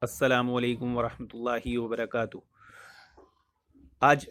السلام علیکم ورحمۃ اللہ وبرکاتہ۔ آج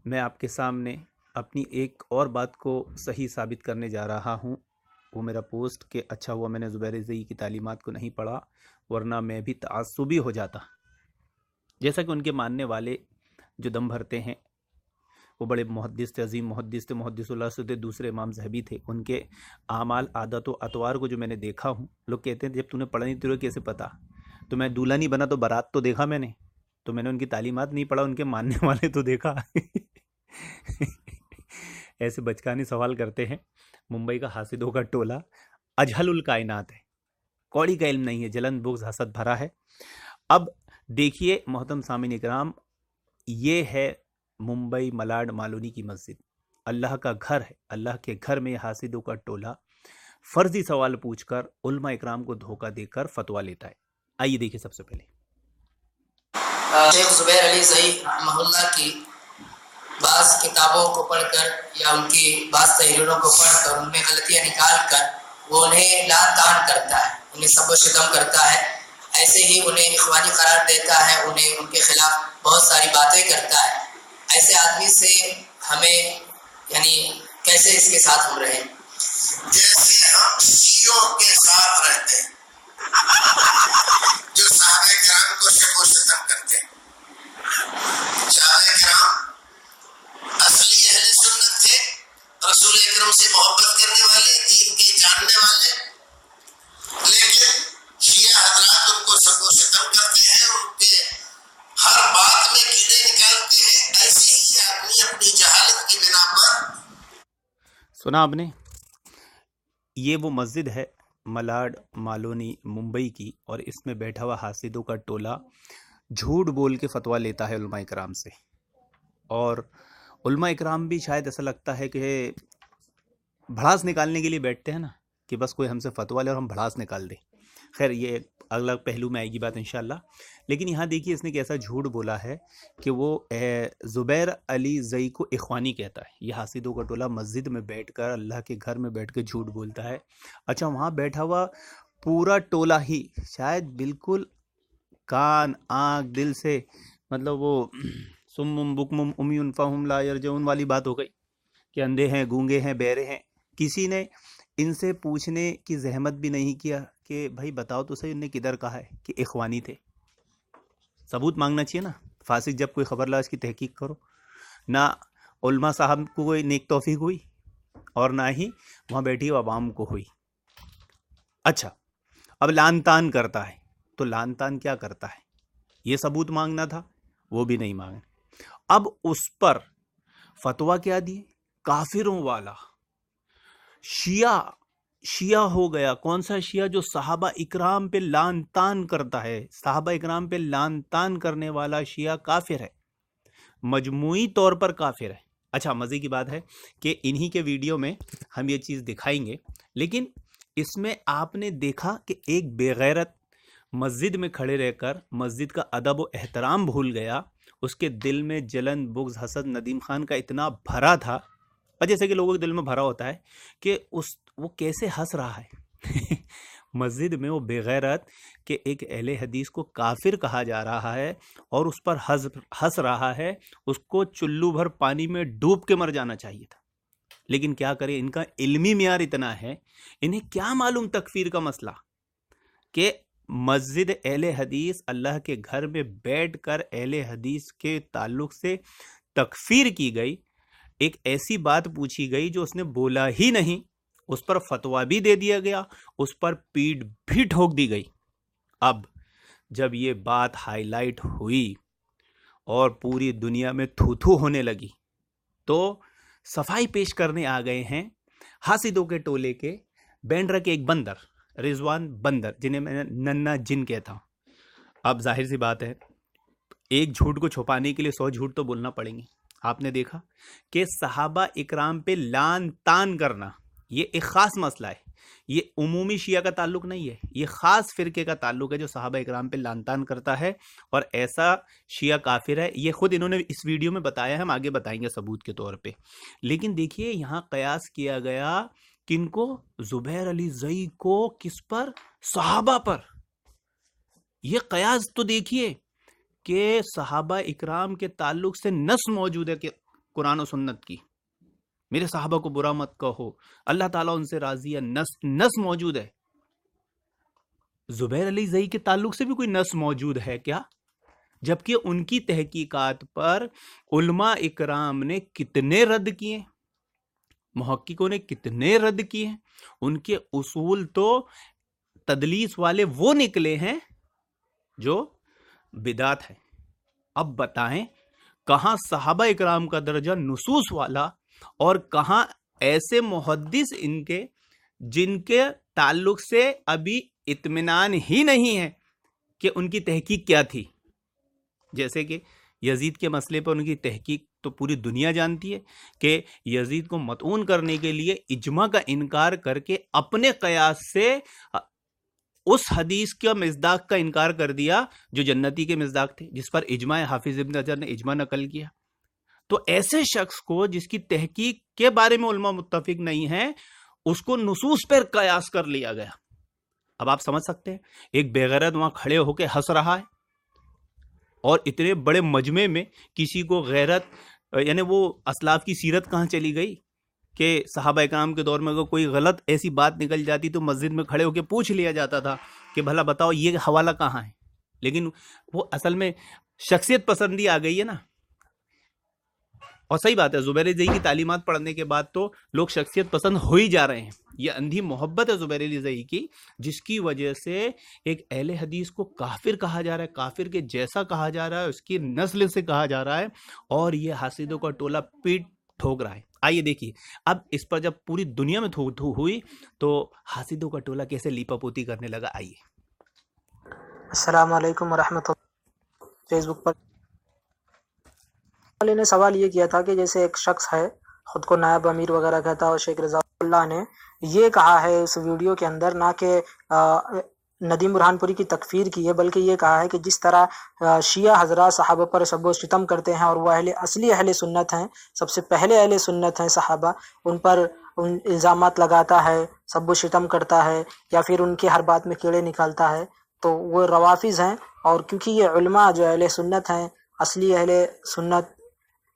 میں آپ کے سامنے اپنی ایک اور بات کو صحیح ثابت کرنے جا رہا ہوں۔ وہ میرا پوسٹ کہ اچھا ہوا میں نے زبیر زئی کی تعلیمات کو نہیں پڑھا، ورنہ میں بھی تعصبی ہو جاتا۔ جیسا کہ ان کے ماننے والے جو دم بھرتے ہیں، وہ بڑے محدث تھے، عظیم محدث تھے، محدث اللہ سے دوسرے امام ذہبی تھے۔ ان کے اعمال، عادت و اطوار کو جو میں نے دیکھا ہوں، لوگ کہتے ہیں جب تو نے پڑھا نہیں تجھے کیسے پتا؟ تو میں دولہا نہیں بنا تو بارات تو دیکھا میں نے، تو میں نے ان کی تعلیمات نہیں پڑھا، ان کے ماننے والے تو دیکھا۔ ایسے بچکانے سوال کرتے ہیں۔ ممبئی کا حاسدوں کا ٹولہ اجہل الکائنات ہے، کوڑی کا علم نہیں ہے، جلن بغض حسد بھرا ہے۔ اب دیکھیے محترم سامعین اکرام، یہ ہے ممبئی ملاڈ مالونی کی مسجد، اللہ کا گھر ہے۔ اللہ کے گھر میں حاسدوں کا ٹولہ فرضی سوال پوچھ کر علماء اکرام کو دھوکہ دے کر فتویٰ لیتا ہے۔ آئیے دیکھیے سب سے پہلے شیخ زبیر علی زئی رحمہ اللہ کی بعض کتابوں کو پڑھ کر یا ان کی بعض تحریروں کو پڑھ کر ان میں غلطیاں نکال کر وہ انہیں لان تان کرتا ہے، انہیں سب و شتم کرتا ہے، ایسے ہی انہیں اخوانی قرار دیتا ہے، انہیں ان کے خلاف بہت ساری باتیں کرتا ہے۔ ایسے آدمی سے ہمیں کیسے اس کے ساتھ ہم رہیں؟ جیسے ہم شیعوں کے ساتھ رہتے ہیں جو صحابہ کرام کو شک و شتم کرتے ہیں۔ صحابہ کرام اصلی اہل سنت تھے، رسول اکرم سے محبت کرنے والے، دین کے جاننے والے، لیکن شیعہ حضرات ان کو شک و شتم کرتے ہیں، ان کے ہر بات میں کیڑے نکالتے ہیں۔ ایسے ہی آدمی اپنی جہالت کی بنا پر سنا آپ نے، یہ وہ مسجد ہے ملاڈ مالونی ممبئی کی، اور اس میں بیٹھا ہوا حاسدوں کا ٹولہ جھوٹ بول کے فتویٰ لیتا ہے علماء اکرام سے۔ اور علماء اکرام بھی شاید ایسا لگتا ہے کہ بھڑاس نکالنے کے لیے بیٹھتے ہیں نا، کہ بس کوئی ہم سے فتویٰ لے اور ہم بھڑاس نکال دیں۔ خیر یہ الگ پہلو میں آئے گی بات انشاءاللہ، لیکن یہاں دیکھیے اس نے کیسا جھوٹ بولا ہے کہ وہ زبیر علی زئی کو اخوانی کہتا ہے۔ یہ حاسدوں کا ٹولہ مسجد میں بیٹھ کر، اللہ کے گھر میں بیٹھ کے جھوٹ بولتا ہے۔ اچھا وہاں بیٹھا ہوا پورا ٹولہ ہی شاید بالکل کان آنکھ دل سے، مطلب وہ سمم بکمم امیون فہم لا یرجعون والی بات ہو گئی کہ اندھے ہیں، گونگے ہیں، بہرے ہیں۔ کسی نے ان سے پوچھنے کی زحمت بھی نہیں کیا کہ بھائی بتاؤ تو صحیح، انہیں کدھر کہا ہے کہ اخوانی تھے؟ ثبوت مانگنا چاہیے نا۔ فاسق جب کوئی خبر لا اس کی تحقیق کرو۔ نہ علماء صاحب کو کوئی نیک توفیق ہوئی اور نہ ہی وہاں بیٹھی عوام کو ہوئی۔ اچھا اب لان تان کرتا ہے، تو لان تان کیا کرتا ہے؟ یہ ثبوت مانگنا تھا، وہ بھی نہیں مانگے۔ اب اس پر فتویٰ کیا دیے؟ کافروں والا شیعہ ہو گیا۔ کون سا شیعہ؟ جو صحابہ اکرام پہ لان تان کرتا ہے۔ صحابہ اکرام پہ لان تان کرنے والا شیعہ کافر ہے، مجموعی طور پر کافر ہے۔ اچھا مزے کی بات ہے کہ انہی کے ویڈیو میں ہم یہ چیز دکھائیں گے، لیکن اس میں آپ نے دیکھا کہ ایک بے غیرت مسجد میں کھڑے رہ کر مسجد کا ادب و احترام بھول گیا، اس کے دل میں جلن بغض حسد ندیم خان کا اتنا بھرا تھا، اور جیسے کہ لوگوں کے دل میں بھرا ہوتا ہے کہ وہ کیسے ہنس رہا ہے مسجد میں وہ بے غیرت کہ ایک اہل حدیث کو کافر کہا جا رہا ہے اور اس پر ہنس رہا ہے، اس کو چلو بھر پانی میں ڈوب کے مر جانا چاہیے تھا۔ لیکن کیا کرے، ان کا علمی معیار اتنا ہے، انہیں کیا معلوم تکفیر کا مسئلہ، کہ مسجد اہل حدیث اللہ کے گھر میں بیٹھ کر اہل حدیث کے تعلق سے تکفیر کی گئی، ایک ایسی بات پوچھی گئی جو اس نے بولا ہی نہیں، اس پر فتویٰ بھی دے دیا گیا، اس پر پیٹ بھی ٹھوک دی گئی۔ اب جب یہ بات ہائی لائٹ ہوئی اور پوری دنیا میں تھو تھو ہونے لگی، تو صفائی پیش کرنے آ گئے ہیں حاسدوں کے ٹولے کے بینڈرا کے ایک بندر، رضوان بندر، جنہیں میں ننا جن کہتا ہوں۔ اب ظاہر سی بات ہے ایک جھوٹ کو چھپانے کے لیے 100 جھوٹ تو بولنا پڑیں گے۔ آپ نے دیکھا کہ صحابہ اکرام پہ لان تان کرنا یہ ایک خاص مسئلہ ہے، یہ عمومی شیعہ کا تعلق نہیں ہے، یہ خاص فرقے کا تعلق ہے جو صحابہ اکرام پہ لان تان کرتا ہے، اور ایسا شیعہ کافر ہے۔ یہ خود انہوں نے اس ویڈیو میں بتایا ہے، ہم آگے بتائیں گے ثبوت کے طور پہ۔ لیکن دیکھیے یہاں قیاس کیا گیا کن کو؟ زبیر علی زئی کو۔ کس پر؟ صحابہ پر۔ یہ قیاس تو دیکھیے کہ صحابہ اکرام کے تعلق سے نص موجود ہے کہ قرآن و سنت کی، میرے صحابہ کو برا مت کہو، اللہ تعالیٰ ان سے راضی ہے، نص موجود ہے۔ زبیر علی زئی کے تعلق سے بھی کوئی نص موجود ہے کیا؟ جبکہ ان کی تحقیقات پر علماء اکرام نے کتنے رد کیے، محققوں نے کتنے رد کیے ہیں۔ ان کے اصول تو تدلیس والے وہ نکلے ہیں جو بدعت ہے۔ اب بتائیں کہاں صحابہ اکرام کا درجہ نصوص والا اور کہاں ایسے محدث ان کے جن کے تعلق سے ابھی اطمینان ہی نہیں ہے کہ ان کی تحقیق کیا تھی۔ جیسے کہ یزید کے مسئلے پر ان کی تحقیق تو پوری دنیا جانتی ہے کہ یزید کو مطعون کرنے کے لیے اجماع کا انکار کر کے اپنے قیاس سے اس حدیث کا مصداق کا انکار کر دیا جو جنتی کے مصداق تھے، جس پر اجماع حافظ ابن حجر نے اجماع نقل کیا۔ تو ایسے شخص کو جس کی تحقیق کے بارے میں علماء متفق نہیں ہیں، اس کو نصوص پر قیاس کر لیا گیا۔ اب آپ سمجھ سکتے ہیں ایک بے غیرت وہاں کھڑے ہو کے ہنس رہا ہے، اور اتنے بڑے مجمع میں کسی کو غیرت، یعنی وہ اسلاف کی سیرت کہاں چلی گئی کہ صحابہ اکرام کے دور میں اگر کوئی غلط ایسی بات نکل جاتی تو مسجد میں کھڑے ہو کے پوچھ لیا جاتا تھا کہ بھلا بتاؤ یہ حوالہ کہاں ہے۔ لیکن وہ اصل میں شخصیت پسندی آ گئی ہے نا۔ اور صحیح بات ہے، زبیر علی زئی کی تعلیمات پڑھنے کے بعد تو لوگ شخصیت پسند ہو ہی جا رہے ہیں۔ یہ اندھی محبت ہے زبیر علی زئی کی، جس کی وجہ سے ایک اہل حدیث کو کافر کہا جا رہا ہے، کافر کے جیسا کہا جا رہا ہے، اس کی نسل سے کہا جا رہا ہے، اور یہ حاسدوں کا ٹولہ پیٹ ٹھوک رہا ہے۔ آئیے دیکھیے اب اس پر جب پوری دنیا میں تھو تھو ہوئی تو حاسدوں کا ٹولہ کیسے لیپا پوتی کرنے لگا۔ آئیے۔ السلام علیکم ورحمۃ اللہ۔ فیس بک پر والے نے سوال یہ کیا تھا کہ جیسے ایک شخص ہے خود کو نائب امیر وغیرہ کہتا ہے، اور شیخ رضا اللہ نے یہ کہا ہے اس ویڈیو کے اندر، نہ کہ ندیم برہان پوری کی تکفیر کی ہے، بلکہ یہ کہا ہے کہ جس طرح شیعہ حضرات صحابہ پر سب و ستم کرتے ہیں اور وہ اصلی اہل سنت ہیں، سب سے پہلے اہل سنت ہیں صحابہ، ان پر الزامات لگاتا ہے، سب و ستم کرتا ہے، یا پھر ان کی ہر بات میں کیڑے نکالتا ہے، تو وہ روافظ ہیں۔ اور کیونکہ یہ علماء جو اہل سنت ہیں، اصلی اہل سنت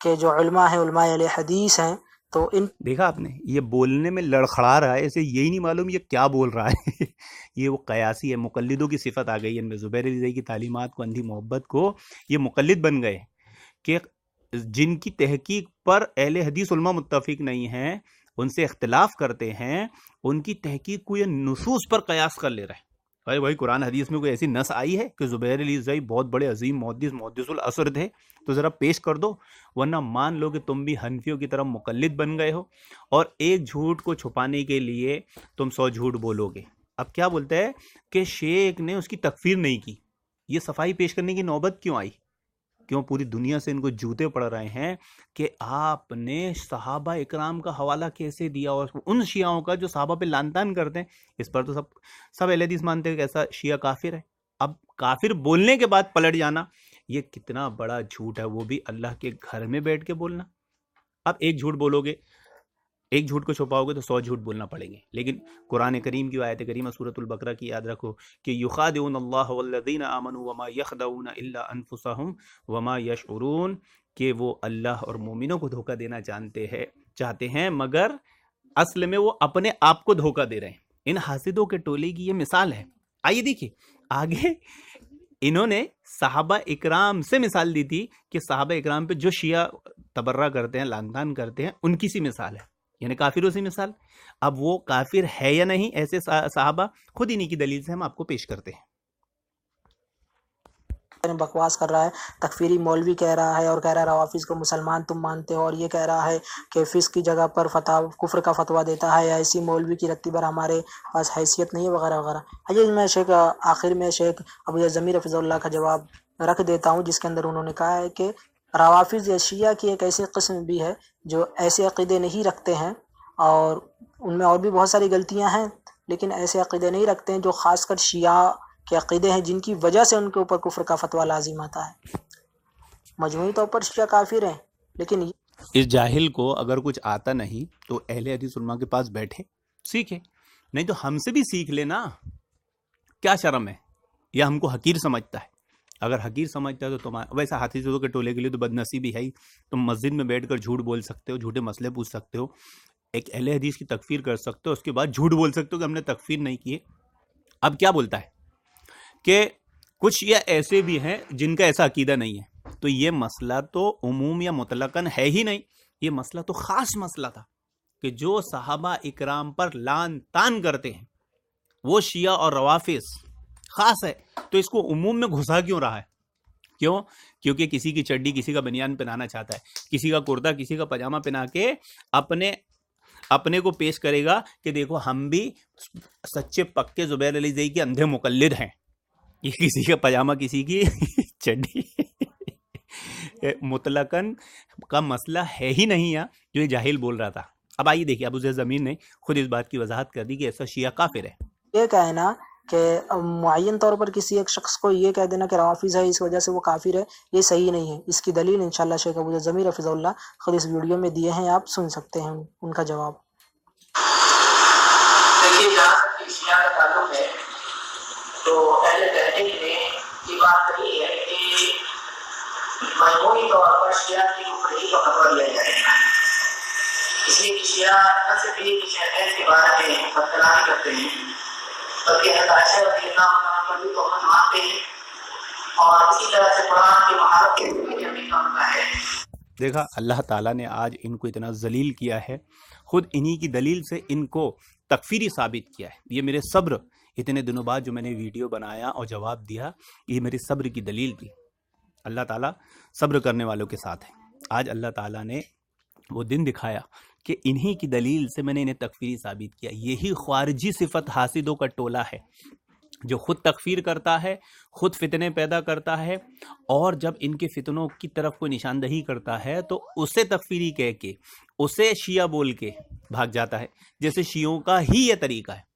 کے جو علماء ہیں، علماء اہل حدیث ہیں، تو ان دیکھا آپ نے، یہ بولنے میں لڑکھڑا رہا ہے، اسے یہی نہیں معلوم یہ کیا بول رہا ہے۔ یہ وہ قیاسی ہے، مقلدوں کی صفت آ گئی ہے ان میں۔ زبیر علی زئی کی تعلیمات کو، اندھی محبت کو یہ مقلد بن گئے کہ جن کی تحقیق پر اہل حدیث علماء متفق نہیں ہیں، ان سے اختلاف کرتے ہیں، ان کی تحقیق کو یہ نصوص پر قیاس کر لے رہے ہیں۔ ارے بھائی قرآن حدیث میں کوئی ایسی نص آئی ہے کہ زبیر علی زئی بہت بڑے عظیم محدث العصر تھے؟ تو ذرا پیش کر دو، ورنہ مان لو کہ تم بھی حنفیوں کی طرح مقلد بن گئے ہو، اور ایک جھوٹ کو چھپانے کے لیے تم 100 جھوٹ بولو گے۔ اب کیا بولتا ہے کہ شیخ نے اس کی تکفیر نہیں کی۔ یہ صفائی پیش کرنے کی نوبت کیوں آئی؟ کیوں پوری دنیا سے ان کو جوتے پڑ رہے ہیں کہ آپ نے صحابہ اکرام کا حوالہ کیسے دیا، اور ان شیعوں کا جو صحابہ پہ لعن طعن کرتے ہیں۔ اس پر تو سب اہل حدیث مانتے ہیں کہ ایسا شیعہ کافر ہے۔ اب کافر بولنے کے بعد پلٹ جانا، یہ کتنا بڑا جھوٹ ہے، وہ بھی اللہ کے گھر میں بیٹھ کے بولنا۔ اب ایک جھوٹ بولو گے، ایک جھوٹ کو چھپاؤ گے تو 100 جھوٹ بولنا پڑیں گے۔ لیکن قرآن کریم کی آیت کریمہ سورۃ البقرہ کی یاد رکھو کہ یخادعون اللہ والذین آمنوا وما یخدعون الا انفسهم وما یشعرون، کہ وہ اللہ اور مومنوں کو دھوکہ دینا چاہتے ہیں مگر اصل میں وہ اپنے آپ کو دھوکہ دے رہے ہیں۔ ان حاسدوں کے ٹولے کی یہ مثال ہے۔ آئیے دیکھیے آگے، انہوں نے صحابہ اکرام سے مثال دی تھی کہ صحابہ اکرام پہ جو شیعہ تبرہ کرتے ہیں، لعن طعن کرتے ہیں، ان کی سی مثال ہے، یعنی کافروں سے مثال۔ اب وہ کافر ہے یا نہیں ایسے صحابہ، خود انہی کی دلیل سے ہم آپ کو پیش کرتے ہیں۔ بکواس کر رہا ہے، تکفیری مولوی کہہ رہا ہے، اور کہہ رہا ہے روافظ کو مسلمان تم مانتے ہو، اور یہ کہہ رہا ہے کہ فسق کی جگہ پر کفر کا فتویٰ دیتا ہے، ایسی مولوی کی رتی بھر ہمارے پاس حیثیت نہیں ہے، وغیرہ وغیرہ۔ آئیے میں شیخ آخر میں شیخ ابو ضمیر حفظہ اللہ کا جواب رکھ دیتا ہوں، جس کے اندر انہوں نے کہا ہے کہ روافظ یا شیعہ کی ایک ایسی قسم بھی ہے جو ایسے عقیدے نہیں رکھتے ہیں، اور ان میں اور بھی بہت ساری غلطیاں ہیں، لیکن ایسے عقیدے نہیں رکھتے ہیں جو خاص کر شیعہ کے عقیدے ہیں، جن کی وجہ سے ان کے اوپر کفر کا فتویٰ لازم آتا ہے۔ مجموعی طور پر شیعہ کافر ہیں، لیکن اس جاہل کو اگر کچھ آتا نہیں تو اہل حدیث علماء کے پاس بیٹھے سیکھے، نہیں تو ہم سے بھی سیکھ لینا، کیا شرم ہے؟ یا ہم کو حقیر سمجھتا ہے. اگر حقیر سمجھتا ہے تو تمہارا ویسا حافظوں کے ٹولے کے لیے تو بدنصیبی ہے ہی. تم مسجد میں بیٹھ کر جھوٹ بول سکتے ہو, جھوٹے مسئلے پوچھ سکتے ہو, ایک اہل حدیث کی تکفیر کر سکتے ہو, اس کے بعد جھوٹ بول سکتے ہو کہ ہم نے تکفیر نہیں کی ہے. اب کیا بولتا ہے کہ کچھ یہ ایسے بھی ہیں جن کا ایسا عقیدہ نہیں ہے. تو یہ مسئلہ تو عموم یا مطلقاً ہے ہی نہیں, یہ مسئلہ تو خاص مسئلہ تھا کہ جو صحابہ اکرام پر لعن طعن کرتے ہیں وہ شیعہ اور روافض خاص ہے. تو اس کو عموم میں گھسا کیوں رہا ہے؟ کیوں؟ کیونکہ کسی کی چڈی کسی کا بنیان پہنانا چاہتا ہے, کسی کا کرتا کسی کا پاجامہ پہنا کے اپنے کو پیش کرے گا کہ دیکھو ہم بھی سچے پکے زبیر علی زئی کے اندھے مقلد ہیں. یہ کسی کا پاجامہ کسی کی چڈی مطلقاً کا مسئلہ ہے ہی نہیں ہے جو یہ جاہل بول رہا تھا. اب آئیے دیکھیے ابو زید زمین نے خود اس بات کی وضاحت کر دی کہ ایسا شیعہ کافر ہے. یہ کہنا کہ معین طور پر کسی ایک شخص کو یہ کہہ دینا کہ روافظ ہے اس وجہ سے وہ کافر ہے, یہ صحیح نہیں ہے. اس کی دلیل انشاءاللہ شیخ ابو زید ضمیر حفظہ اللہ خود اس ویڈیو میں دیے ہیں, آپ سن سکتے ہیں ان کا جواب. دیکھیے جہاں تک شیعہ کا تعلق ہے تو اہل تحقیق نے یہ بات کہی ہے کہ مجموعی طور پر شیعہ کی کفری کا فتویٰ دیا جائے گا, اس لیے کہ شیعہ نہ صرف یہ کہ شیعہ کے بارے میں بدکلامی کرتے ہیں بلکہ حضرت عائشہ رضی اللہ عنہ پر بھی تہمت مانتے ہیں اور اسی طرح سے قرآن کی مہارت کے ذریعے بھی کرتا ہے. دیکھا اللہ تعالیٰ نے آج ان کو اتنا ذلیل کیا ہے, خود انہی کی دلیل سے ان کو تکفیری ثابت کیا ہے. یہ میرے صبر اتنے دنوں بعد جو میں نے ویڈیو بنایا اور جواب دیا, یہ میری صبر کی دلیل تھی. اللہ تعالیٰ صبر کرنے والوں کے ساتھ ہے. آج اللہ تعالیٰ نے وہ دن دکھایا کہ انہی کی دلیل سے میں نے انہیں تکفیری ثابت کیا. یہی خارجی صفت حاسدوں کا ٹولہ ہے جو خود تکفیر کرتا ہے, خود فتنے پیدا کرتا ہے, اور جب ان کے فتنوں کی طرف کوئی نشاندہی کرتا ہے تو اسے تکفیری کہہ کے اسے شیعہ بول کے بھاگ جاتا ہے. جیسے شیعوں کا ہی یہ طریقہ ہے,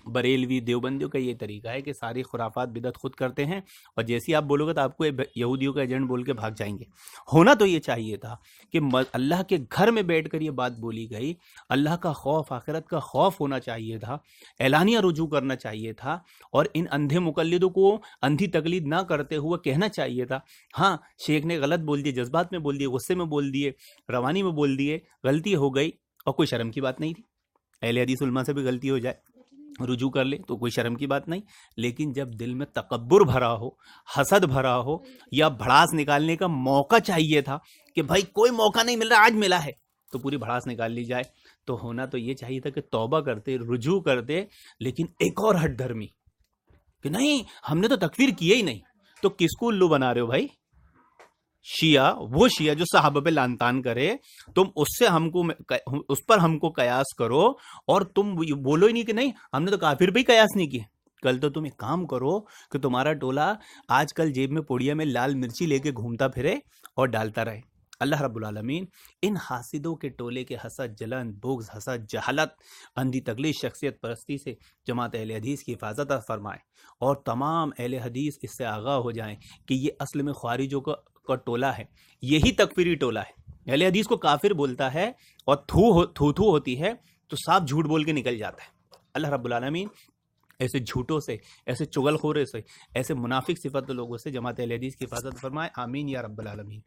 بریلوی دیوبندیوں کا یہ طریقہ ہے کہ ساری خرافات بدعت خود کرتے ہیں, اور جیسی آپ بولو گے تو آپ کو یہودیوں کا ایجنٹ بول کے بھاگ جائیں گے. ہونا تو یہ چاہیے تھا کہ اللہ کے گھر میں بیٹھ کر یہ بات بولی گئی, اللہ کا خوف, آخرت کا خوف ہونا چاہیے تھا, اعلانیہ رجوع کرنا چاہیے تھا, اور ان اندھے مقلدوں کو اندھی تقلید نہ کرتے ہوئے کہنا چاہیے تھا ہاں شیخ نے غلط بول دیے, جذبات میں بول دیے, غصے میں بول دیے, روانی میں بول دیے, غلطی ہو گئی, اور کوئی شرم کی بات نہیں تھی. اہل حدیث علماء سے بھی غلطی ہو جائے, رجوع کر لے تو کوئی شرم کی بات نہیں. لیکن جب دل میں تکبر بھرا ہو, حسد بھرا ہو, یا بھڑاس نکالنے کا موقع چاہیے تھا کہ بھائی کوئی موقع نہیں مل رہا, آج ملا ہے تو پوری بھڑاس نکال لی جائے, تو ہونا تو یہ چاہیے تھا کہ توبہ کرتے, رجوع کرتے. لیکن ایک اور ہٹ دھرمی کہ نہیں ہم نے تو تکفیر کیا ہی نہیں. تو کس کو الو بنا رہے ہو بھائی؟ شیعہ, وہ شیعہ جو صحابہ پہ لعن طعن کرے, تم اس پر ہم کو قیاس کرو, اور تم بولو ہی نہیں کہ نہیں ہم نے تو کافر پہ ہی قیاس نہیں کیا. کل تو تم ایک کام کرو کہ تمہارا ٹولہ آج کل جیب میں پوڑیا میں لال مرچی لے کے گھومتا پھرے اور ڈالتا رہے. اللہ رب العالمین ان حاسدوں کے ٹولے کے حسد, جلن, بغض, حسد, جہالت, اندھی تقلید, شخصیت پرستی سے جماعت اہل حدیث کی حفاظت فرمائے, اور تمام اہل حدیث اس سے آگاہ ہو جائیں کہ یہ اصل میں خوارجوں کا ٹولہ ہے, یہی تکفیری ٹولہ ہے. اہل حدیث کو کافر بولتا ہے اور تھو ہوتی ہے تو صاف جھوٹ بول کے نکل جاتا ہے. اللہ رب العالمین ایسے جھوٹوں سے, ایسے چغل خورے سے, ایسے منافق صفت لوگوں سے جماعت اہل حدیث کی حفاظت فرمائے. آمین یا رب العالمین.